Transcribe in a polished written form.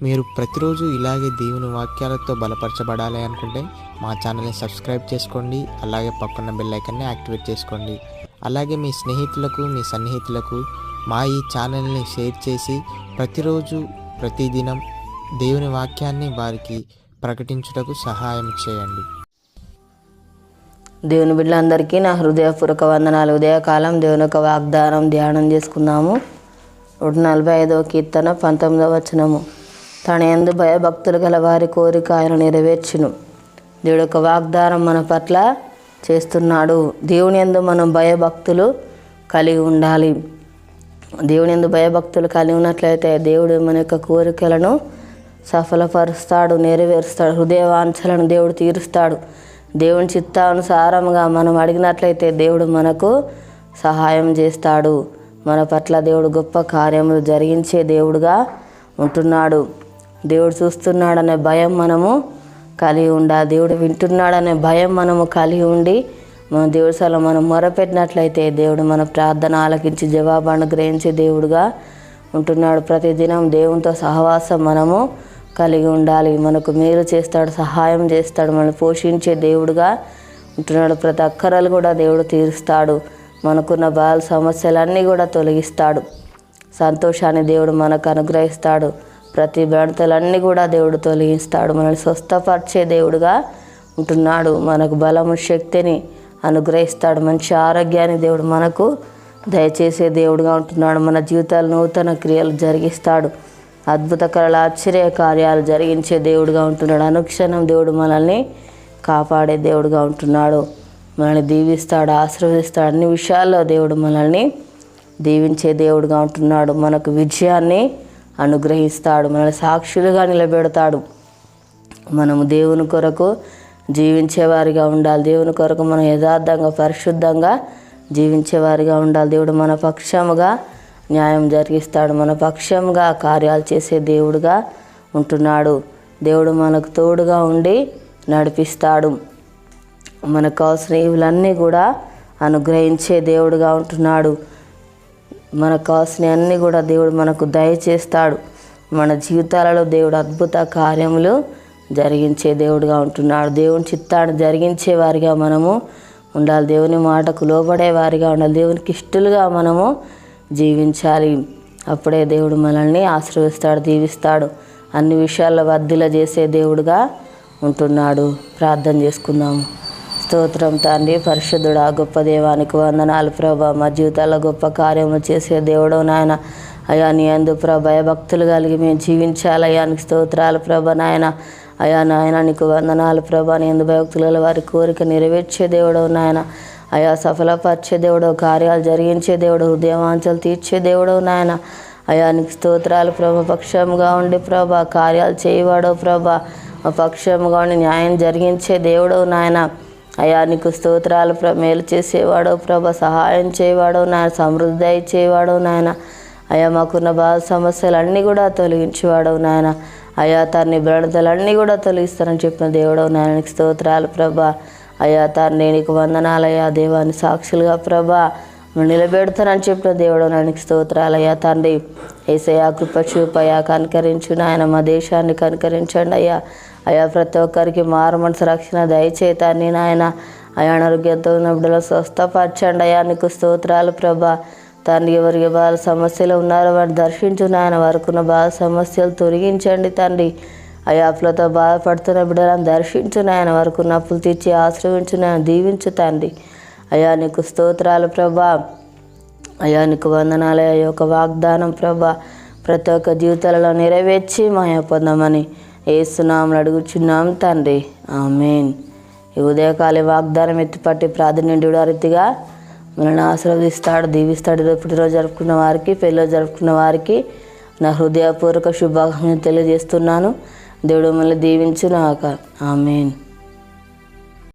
మీరు ప్రతిరోజు ఇలాగే దేవుని వాక్యాలతో బలపరచబడాలి అనుకుంటే మా ఛానల్ని సబ్స్క్రైబ్ చేసుకోండి. అలాగే పక్కన బెల్ ఐకాన్ని యాక్టివేట్ చేసుకోండి. అలాగే మీ స్నేహితులకు, మీ సన్నిహితులకు మా ఈ ఛానల్ని షేర్ చేసి ప్రతిరోజు ప్రతిదినం దేవుని వాక్యాన్ని వారికి ప్రకటించుటకు సహాయం చేయండి. దేవుని బిడ్డలందరికీ నా హృదయపూర్వక వందనాలు. ఉదయకాలం దేవుని యొక్క వాగ్దానం ధ్యానం చేసుకుందాము. 145వ కీర్తన 19వ వచనము. తన యందు భయభక్తులు గల వారి కోరిక ఆయన నెరవేర్చును. దేవుడి యొక్క వాగ్దానం మన పట్ల చేస్తున్నాడు. దేవుని యందు మనం భయభక్తులు కలిగి ఉండాలి. దేవుని యందు భయభక్తులు కలిగి ఉన్నట్లయితే దేవుడు మన యొక్క కోరికలను సఫలపరుస్తాడు, నెరవేరుస్తాడు. హృదయవాంఛలను దేవుడు తీరుస్తాడు. దేవుని చిత్తానుసారంగా మనం అడిగినట్లయితే దేవుడు మనకు సహాయం చేస్తాడు. మన పట్ల దేవుడు గొప్ప కార్యములు జరిగించే దేవుడుగా ఉంటున్నాడు. దేవుడు చూస్తున్నాడనే భయం మనము కలిగి ఉండాలి. దేవుడు వింటున్నాడనే భయం మనము కలిగి ఉండి మన దేవుడి సల మనం మొరపెట్టినట్లయితే దేవుడు మన ప్రార్థన ఆలకించి జవాబు అనుగ్రహించే దేవుడుగా ఉంటున్నాడు. ప్రతిదినం దేవునితో సహవాసం మనము కలిగి ఉండాలి. మనకు మేలు చేస్తాడు, సహాయం చేస్తాడు, మనల్ని పోషించే దేవుడుగా ఉంటున్నాడు. ప్రతి అక్కరలు కూడా దేవుడు తీరుస్తాడు. మనకున్న బాధ సమస్యలన్నీ కూడా తొలగిస్తాడు. సంతోషాన్ని దేవుడు మనకు అనుగ్రహిస్తాడు. ప్రతి బెడతలన్నీ కూడా దేవుడు తొలగిస్తాడు. మనల్ని స్వస్థపరిచే దేవుడుగా ఉంటున్నాడు. మనకు బలము, శక్తిని అనుగ్రహిస్తాడు. మంచి ఆరోగ్యాన్ని దేవుడు మనకు దయచేసే దేవుడుగా ఉంటున్నాడు. మన జీవితాలు నూతన క్రియలు జరిగిస్తాడు. అద్భుతకరల ఆశ్చర్య కార్యాలు జరిగించే దేవుడుగా ఉంటున్నాడు. అనుక్షణం దేవుడు మనల్ని కాపాడే దేవుడుగా ఉంటున్నాడు. మనల్ని దీవిస్తాడు, ఆశీర్వదిస్తాడు. అన్ని విషయాల్లో దేవుడు మనల్ని దీవించే దేవుడుగా ఉంటున్నాడు. మనకు విజయాన్ని అనుగ్రహిస్తాడు. మనల్ని సాక్షులుగా నిలబెడతాడు. మనము దేవుని కొరకు జీవించేవారిగా ఉండాలి. దేవుని కొరకు మనం యథార్థంగా, పరిశుద్ధంగా జీవించేవారిగా ఉండాలి. దేవుడు మన పక్షముగా న్యాయం జరిగిస్తాడు. మన పక్షంగా కార్యాలు చేసే దేవుడుగా ఉంటున్నాడు. దేవుడు మనకు తోడుగా ఉండి నడిపిస్తాడు. మనకు కావాల్సిన ఇవులన్నీ కూడా అనుగ్రహించే దేవుడుగా ఉంటున్నాడు. మనకు కావాల్సిన అన్నీ కూడా దేవుడు మనకు దయచేస్తాడు. మన జీవితాలలో దేవుడు అద్భుత కార్యములు జరిగించే దేవుడుగా ఉంటున్నాడు. దేవుని చిత్తాన్ని జరిగించే వారిగా మనము ఉండాలి. దేవుని మాటకు లోబడే వారిగా ఉండాలి. దేవునికి ఇష్టలుగా మనము జీవించాలి. అప్పుడే దేవుడు మనల్ని ఆశీర్వదిస్తాడు, దీవిస్తాడు. అన్ని విషయాల్లో వర్ధిల్ల చేసే దేవుడుగా ఉంటున్నాడు. ప్రార్థన చేసుకుందాము. స్తోత్రం తండ్రి, పరిశుద్ధుడా, గొప్ప దేవానికి వందనాలు ప్రభా. మా జీవితాల్లో గొప్ప కార్యములు చేసే దేవుడు నాయన. అయా నీ యందు భయభక్తులు కలిగి మేము జీవించాలి. అయానికి స్తోత్రాలు ప్రభా నాయన. అయా నాయన నీకు వందనాలు ప్రభా. నీ యందు భయభక్తుల వారి కోరిక నెరవేర్చే దేవుడు నాయన. అయా సఫలపరిచే దేవుడు, కార్యాలు జరిగించే దేవుడు, హృదయవాంఛలు తీర్చే దేవుడు నాయన. అయా నీకు స్తోత్రాలు ప్రభా. పక్షంగా ఉండి ప్రభా కార్యాలు చేయవాడు ప్రభా. మా పక్షంగా ఉండి న్యాయం జరిగించే దేవుడు నాయన. అయా నీకు స్తోత్రాలు మేలు చేసేవాడు ప్రభా. సహాయం చేయవాడు నాయన. సమృద్ధి ఇచ్చేవాడు నాయన. అయా మాకున్న బాధ సమస్యలన్నీ కూడా తొలగించేవాడు నాయన. అయా తన్ని బెడతలన్నీ కూడా తొలగిస్తానని చెప్పిన దేవుడు నాయన. నీకు స్తోత్రాలు ప్రభా. అయా తండ్రి నీకు వందనాలయ్యా. దేవాన్ని సాక్షులుగా ప్రభా నిలబెడతానని చెప్పిన దేవుడు నాయనకి స్తోత్రాలు. అయ్యా తండ్రి యేసయ్యా కృప చూపయ్యా, కనికరించు నాయన. మా దేశాన్ని కనికరించండి అయ్యా. అయా ప్రతి ఒక్కరికి మారు మనసు రక్షణ దయచేతాన్ని నాయన. అయా అనారోగ్యంతో ఉన్న బిడ్డలు స్వస్థపరచండి అయ్యా. నీకు స్తోత్రాలు ప్రభా. తండ్రి ఎవరికి బాధ సమస్యలు ఉన్నారో వారిని దర్శించు నాయన. వారికి ఉన్న బాధ సమస్యలు తొలగించండి తండ్రి. అయా అప్పులతో బాధపడుతున్న బిడ్డలను దర్శించు నాయన. వారికి ఉన్న అప్పులు తీర్చి ఆశ్రయించు నాయన. దీవించు తండ్రి. అయా నీకు స్తోత్రాలు ప్రభా. అయా నీకు వందనాలు. అయ్యా యొక్క వాగ్దానం ప్రభా ప్రతి ఒక్క జీవితాలలో నెరవేర్చి మాయ పొందమని యేసునామములో అడుగుచున్నాం తండ్రి, ఆమేన్. ఈ ఉదయకాల వాగ్దానం ఎత్తిపట్టి ప్రార్థన రీతిగా మనల్ని ఆశీర్వదిస్తాడు, దీవిస్తాడు. పుట్టినరోజు జరుపుకున్న వారికి, పెళ్ళిలో జరుపుకున్న వారికి నా హృదయపూర్వక శుభాకాంక్షలు తెలియజేస్తున్నాను. దేవుడు మనల్ని దీవించుగాక, ఆమేన్.